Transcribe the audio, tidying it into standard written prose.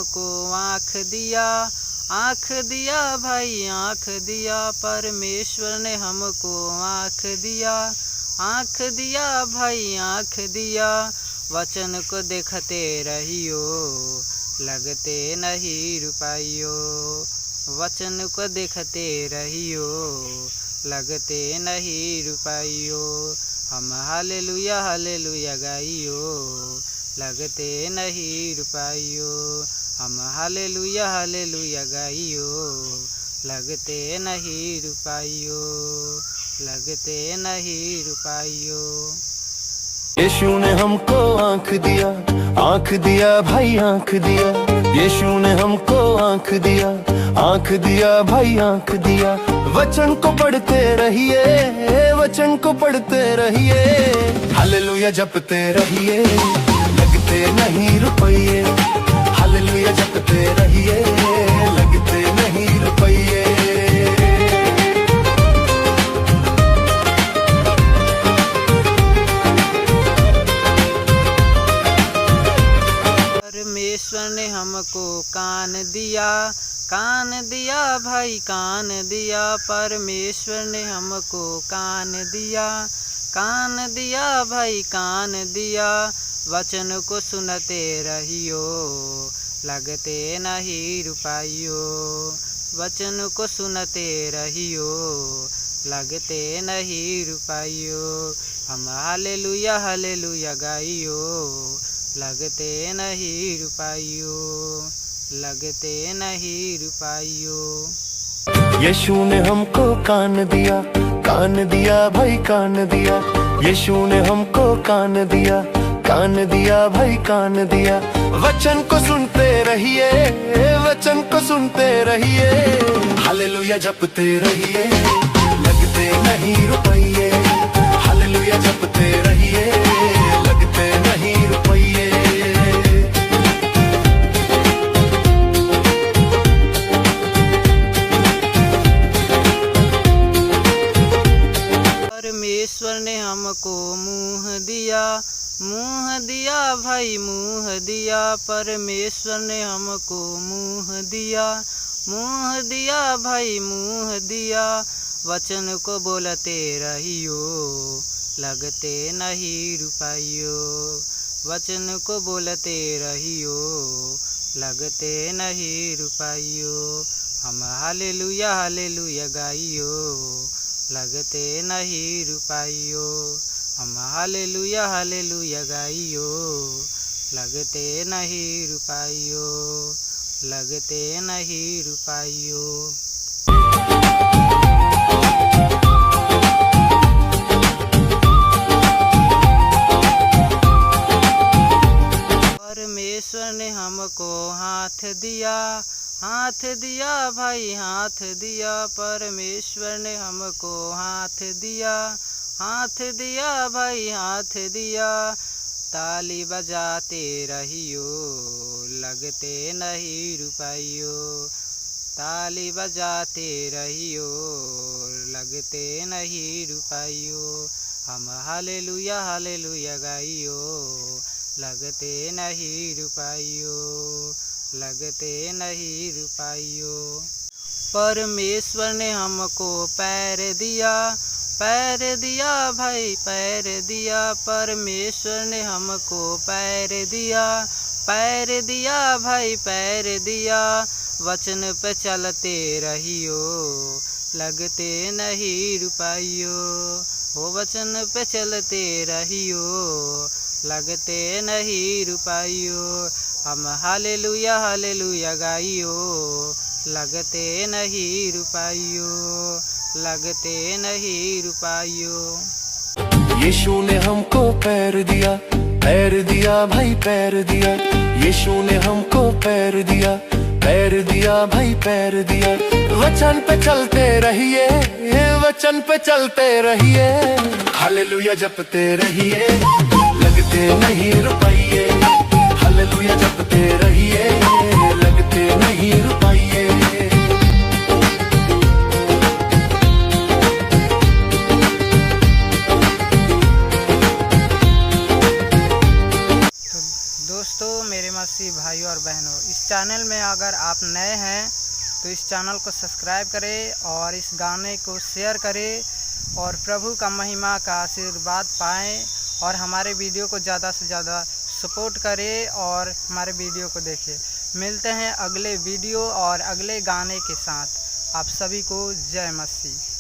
हमको आँख दिया, आँख दिया भाई आँख दिया, परमेश्वर ने हमको आँख दिया, आँख दिया भाई आँख दिया। वचन को देखते रहियो, लगते नहीं रुपयो, वचन को देखते रहियो, लगते नहीं रुपयो। हम हालेलुया गाइयो, लगते नहीं रुपयो। हम हालेलुया गाइयो, लगते नहीं रुपयो, लगते नहीं रुपयो। यीशु ने हमको आँख दिया भाई आँख दिया। यीशु ने हमको आँख दिया भाई आँख दिया। वचन को पढ़ते रहिए, वचन को पढ़ते रहिए, हालेलुया जपते रहिए, लगते नहीं रुपये। हालेलुया जपते रहिए, लगते नहीं रुपये। परमेश्वर ने हमको कान दिया, कान दिया भाई कान दिया। परमेश्वर ने हमको कान दिया, कान दिया भाई कान दिया। वचन को सुनते रहियो, लगते नहीं रुपयो, वचन को सुनते रहियो, लगते नहीं रुपयो। हम हालेलुया गाइयो, लगते नहीं रुपयो, लगते नहीं रुपयो। यीशु ने हमको कान दिया भाई कान दिया। यीशु ने हमको कान दिया भाई कान दिया। वचन को सुनते रहिए, वचन को सुनते रहिए, हालेलुया जपते रहिए, लगते नहीं रुपये। हालेलुया जपते रहिए, लगते नहीं रुपये। परमेश्वर ने हमको मुँह दिया भाई मुँह दिया। परमेश्वर ने हमको मुँह दिया भाई मुँह दिया। वचन को बोलते रहियो, लगते नहीं रुपयो, वचन को बोलते रहियो, लगते नहीं रुपयो। हम हालेलुया गाइयो, लगते नहीं रुपयो। हम हालेलुया गाइयो, लगते नहीं रुपयो, लगते नहीं रुपयो। परमेश्वर ने हमको हाथ दिया भाई हाथ दिया। परमेश्वर ने हमको हाथ दिया भाई हाथ दिया। ताली बजाते रहियो, लगते नहीं रुपयो, ताली बजाते रहियो, लगते नहीं रुपयो। हम हालेलुया गाइयो, लगते नहीं रुपयो, लगते नहीं रुपयो। परमेश्वर ने हमको पैर दिया भाई पैर दिया। परमेश्वर ने हमको पैर दिया भाई पैर दिया। वचन पे चलते रहियो, लगते नहीं रुपयो, हो वचन पे चलते रहियो, लगते नहीं रुपयो। हम हालेलुया गाइयो, लगते नहीं रुपयो, लगते नहीं रुपयो। यीशु ने हमको पैर दिया भाई पैर दिया। यीशु ने हमको पैर दिया भाई पैर दिया। वचन पे चलते रहिए, वचन पे चलते रहिए, हालेलुया जपते रहिए, लगते नहीं रुपये। हालेलुया जपते रहिए, लगते नहीं रुपये। दोस्तों मेरे मसीह भाइयों और बहनों। इस चैनल में अगर आप नए हैं तो इस चैनल को सब्सक्राइब करें और इस गाने को शेयर करें और प्रभु का महिमा का आशीर्वाद पाएं और हमारे वीडियो को ज़्यादा से ज़्यादा सपोर्ट करें और हमारे वीडियो को देखें। मिलते हैं अगले वीडियो और अगले गाने के साथ। आप सभी को जय मसीह।